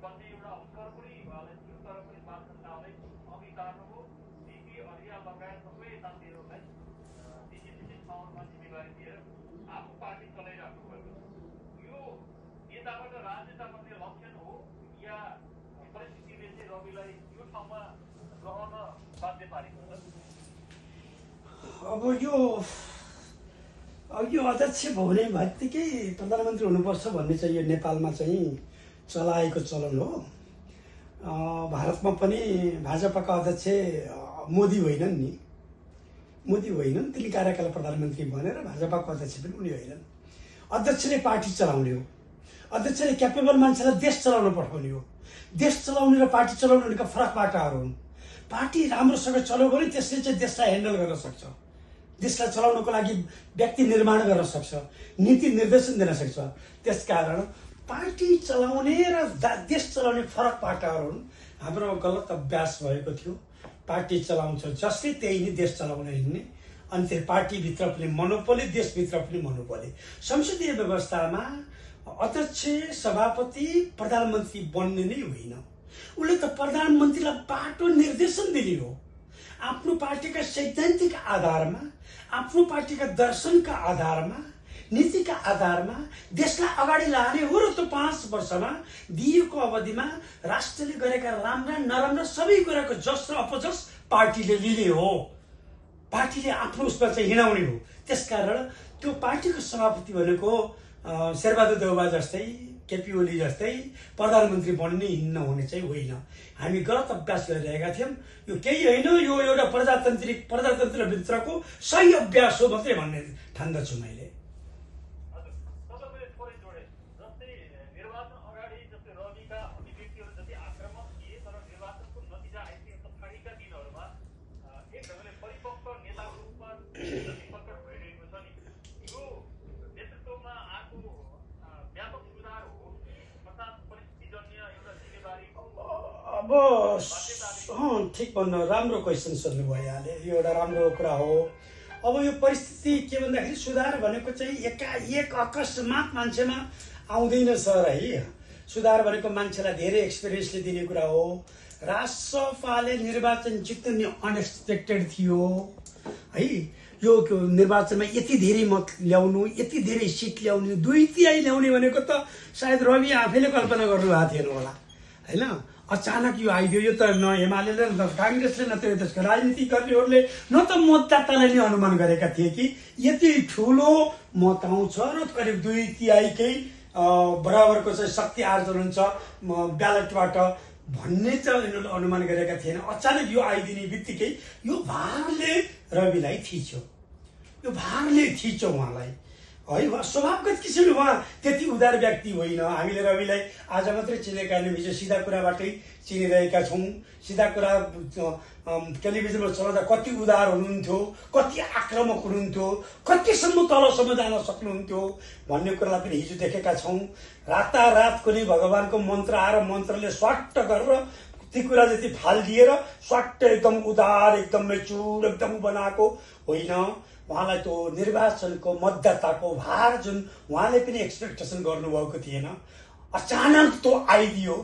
भन्ने एउटा अवसर पनि उहाँले थियो, तर पनि बालसन्ताले अघि तार्नुभयो। सिपी अरिया लगायत सबै साथीहरूलाई निजी ठाउँमा जिम्मेवारी दिएर आफू पार्टी चलाइराख्नु भएको छ। यो नेताबाट राजनेता बन्ने लक्षण हो या परिस्थितिले चाहिँ रविलाई यो ठाउँमा रहन बाध्य पारेको छ? अब यो अध्यक्ष हुने भएत्तिकै प्रधानमन्त्री हुनुपर्छ भन्ने चाहिँ यो नेपालमा चाहिँ चलाएको चलन हो। भारतमा पनि भाजपाका अध्यक्ष मोदी होइनन् नि, मोदी होइनन्, तिनी कार्यकाल प्रधानमन्त्री बनेर भाजपाको अध्यक्ष पनि उनी होइनन्। अध्यक्षले पार्टी चलाउने हो, अध्यक्षले क्यापेबल मान्छेलाई देश चलाउन पठाउने हो। देश चलाउने र पार्टी चलाउनेका फरक बाटाहरू हुन्। पार्टी राम्रोसँग चल्यो भने त्यसले चाहिँ देशलाई ह्यान्डल गर्न सक्छ, देशलाई चलाउनको लागि व्यक्ति निर्माण गर्न सक्छ, नीति निर्देशन दिन सक्छ। त्यसकारण पार्टी चलाउने र देश चलाउने फरक बाटाहरू हुन्। हाम्रो गलत अभ्यास भएको थियो। पार्टी चलाउँछ जसले त्यही नै देश चलाउन हिँड्ने, अनि त्यो पार्टीभित्र पनि मनोपली, देशभित्र पनि मनोपली। संसदीय व्यवस्थामा अध्यक्ष, सभापति, प्रधानमन्त्री बन्ने नै होइन। उसले त प्रधानमन्त्रीलाई बाटो निर्देशन दिने हो। आफ्नो पार्टीका सैद्धान्तिक आधारमा, आफ्नो पार्टीका दर्शनका आधारमा, नीतिका आधारमा देशलाई अगाडि लाने हो। र त 5 वर्षमा दिएको अवधिमा राष्ट्रले गरेका राम्रा नराम्रा सबै कुराको जस र अपजस पार्टीले लिने हो। पार्टीले आफ्नो उसमा चाहिँ हिँडाउने हो। त्यसकारण त्यो पार्टीको सभापति भनेको शेरबहादुर देउबा जस्तै, केपी ओली जस्तै प्रधानमन्त्री बन्ने हिँड्न हुने चाहिँ होइन। हामी गलत अभ्यास गरिरहेका थियौँ। यो केही होइन, यो एउटा प्रजातन्त्रभित्रको सही अभ्यास हो मात्रै भन्ने ठान्दछु मैले। अब ठिक भन्नु, राम्रो क्वेसन सोध्नुभयो यहाँले। यो एउटा राम्रो कुरा हो। अब यो परिस्थिति के भन्दाखेरि सुधार भनेको चाहिँ एकाएक अकस्मात मान्छेमा आउँदैन सर है। सुधार भनेको मान्छेलाई धेरै एक्सपिरियन्सले दिने कुरा हो। राजसभाले निर्वाचन जित्नु अनएक्सपेक्टेड थियो है। यो निर्वाचनमा यति धेरै मत ल्याउनु, यति धेरै सिट ल्याउनु, 2/3 ल्याउने भनेको त सायद रवि आफैले कल्पना गर्नुभएको थिएन होला होइन। अचानक यो आइदियो। यो त न एमाले न काङ्ग्रेसले न त त्यसको राजनीति गर्नेहरूले न त मतदाताले नै अनुमान गरेका थिए कि यति ठुलो मत आउँछ र करिब 2/3 बराबरको चाहिँ शक्ति आर्जन हुन्छ ब्यालेटबाट भन्ने चाहिँ यिनीहरूले अनुमान गरेका थिएन। अचानक यो आइदिने बित्तिकै यो भारले रविलाई थिच्यो, यो भारले थिच्यो उहाँलाई है। स्वभावगत किसिमले उहाँ त्यति उदार व्यक्ति होइन। हामीले रविलाई आज मात्रै चिनेका होइन, हिजो सिधा कुराबाटै चिनिरहेका छौँ। सिधा कुरा टेलिभिजनमा चलाउँदा कति उदार हुनुहुन्थ्यो, कति आक्रामक हुनुहुन्थ्यो, कतिसम्म तलसम्म जान सक्नुहुन्थ्यो भन्ने कुरालाई पनि हिजो देखेका छौँ। रातारात कुनै भगवानको मन्त्र आएर मन्त्रले स्वाट्ट गरेर ती कुरा जति फालिदिएर स्वाट्ट एकदम उदार, एकदम मेचुर, एकदम बनाएको होइन। उहाँलाई त्यो निर्वाचनको मतदाताको भार जुन उहाँले पनि एक्सपेक्टेसन गर्नुभएको थिएन, अचानक त्यो आइदियो।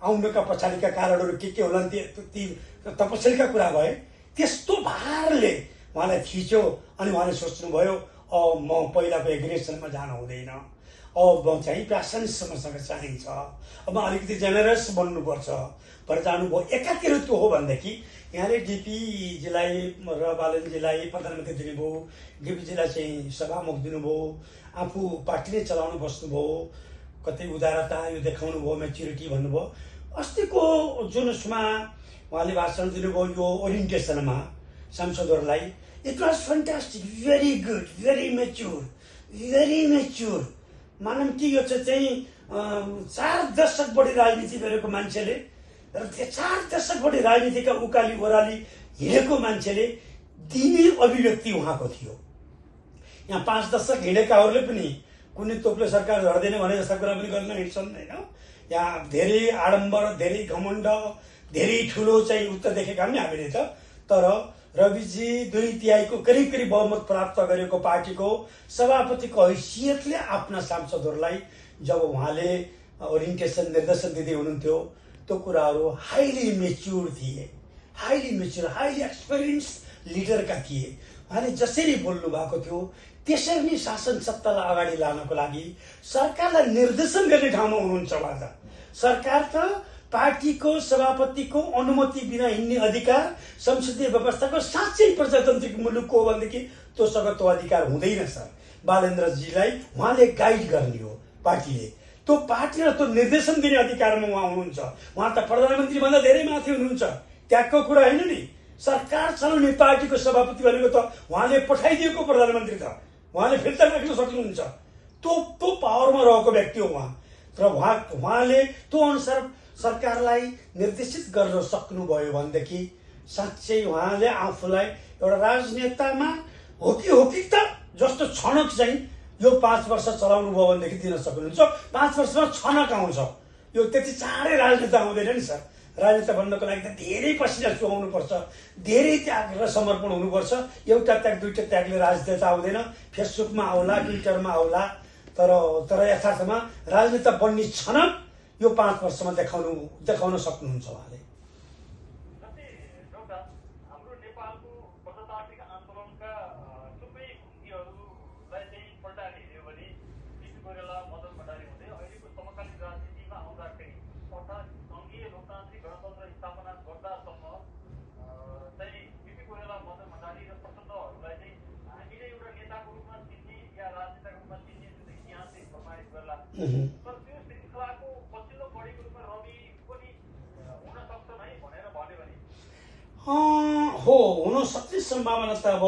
आउनुका पछाडिका कारणहरू के होलान् ती तपस्याका कुरा भए। त्यस्तो भारले उहाँलाई थिच्यो अनि उहाँले सोच्नुभयो म पहिलाको एग्रेसनमा जान हुँदैन, अब म चाहिँ प्यासनसम्मसँग चाहिन्छ, अब अलिकति जेनरस बन्नुपर्छ भनेर जानुभयो। एकातिर त्यो हो भनेदेखि यहाँले डिपीजीलाई र बालनजीलाई प्रधानमन्त्री दिनुभयो, डिपीजीलाई चाहिँ सभामुख दिनुभयो, आफू पार्टी नै चलाउनु बस्नुभयो, कतै उदारता यो देखाउनु भयो, मेच्युरिटी भन्नुभयो। अस्तिको जुन उसमा उहाँले भाषण दिनुभयो यो ओरिएन्टेसनमा सांसदहरूलाई, it was fantastic, very good, very mature. मानौँ कि यो चाहिँ 4 दशक बढी राजनीति गरेको मान्छेले र त्यो 4 दशक बढी राजनीतिका उकाली ओह्राली हिँडेको मान्छेले दिने अभिव्यक्ति उहाँको थियो। यहाँ 5 दशक हिँडेकाहरूले पनि कुनै तोपले सरकार झर्दैन भने जस्ता कुरा पनि गर्न हिँड्छन् होइन। यहाँ धेरै आडम्बर, धेरै घमण्ड, धेरै ठुलो चाहिँ उत्तर देखेका पनि हामीले त। तर रविजी 2/3 करिब बहुमत प्राप्त गरेको पार्टीको सभापतिको हैसियतले आफ्ना सांसदहरूलाई जब उहाँले ओरिएन्टेसन निर्देशन दिँदै हुनुहुन्थ्यो त्यो कुराहरू हाइली मेच्योर थिए, हाइली मेच्योर, हाइली एक्सपिरियन्स लिडरका थिए। उहाँले जसरी बोल्नु भएको थियो त्यसरी नै शासन सत्तालाई अगाडि लानको लागि सरकारलाई निर्देशन गर्ने ठाउँमा हुनुहुन्छ उहाँ त। सरकार त पार्टीको सभापतिको अनुमति बिना हिँड्ने अधिकार संसदीय व्यवस्थाको साँच्चै प्रजातान्त्रिक मुलुकको हो भनेदेखि त्योसँग त्यो अधिकार हुँदैन सर। बालेन्द्रजीलाई उहाँले गाइड गर्ने हो पार्टीले, त्यो पार्टीलाई त्यो निर्देशन दिने अधिकारमा उहाँ हुनुहुन्छ। उहाँ त प्रधानमन्त्री भन्दा धेरै माथि हुनुहुन्छ, त्यागको कुरा होइन नि। सरकार चलाउने पार्टीको सभापति भनेको त उहाँले पठाइदिएको प्रधानमन्त्री त, उहाँले फिर्ता राख्न सक्नुहुन्छ। त्यो पावरमा रहेको व्यक्ति हो उहाँ। तर उहाँले त्यो अनुसार सरकारलाई निर्देशित गर्न सक्नुभयो भनेदेखि साँच्चै उहाँले आफूलाई एउटा राजनेतामा हो कि त जस्तो छनक चाहिँ यो 5 वर्ष चलाउनु भयो भनेदेखि दिन सक्नुहुन्छ। 5 वर्षमा छनक आउँछ, यो त्यति चाँडै राजनेता आउँदैन नि सर। राजनेता बन्नको लागि त धेरै पसिना चुहाउनुपर्छ, धेरै त्याग र समर्पण हुनुपर्छ। एउटा त्याग दुईटा त्यागले राजनेता आउँदैन। फेसबुकमा आउला, ट्विटरमा आउला, तर यथार्थमा राजनेता बन्ने छनक यो 5 वर्षमा देखाउन सक्नुहुन्छ उहाँले। हाम्रो नेपालको प्रजातान्त्रिक आन्दोलनका थुप्रै खुङ्गीहरूलाई चाहिँ पल्टाएर हेऱ्यो भने बिपी कोइराला, मदन भण्डारी हुँदै अहिलेको समकालीन राजनीतिमा आउँदाखेरि अर्थात् सङ्घीय लोकतान्त्रिक गणतन्त्र स्थापना गर्दासम्म चाहिँ बिपी कोइराला, मदन भण्डारी र प्रचण्डहरूलाई चाहिँ हामीले एउटा नेताको रूपमा चिन्ने या राजनेताको रूपमा चिन्ने जुन इतिहास चाहिँ प्रमाणित गर्ला। तर त्यो श्रृङ्खलाको पछिल्लो कडीको रूपमा रवि पनि हुन सक्छन् है भनेर भन्यो भने हो, हुन सक्ने सम्भावना त अब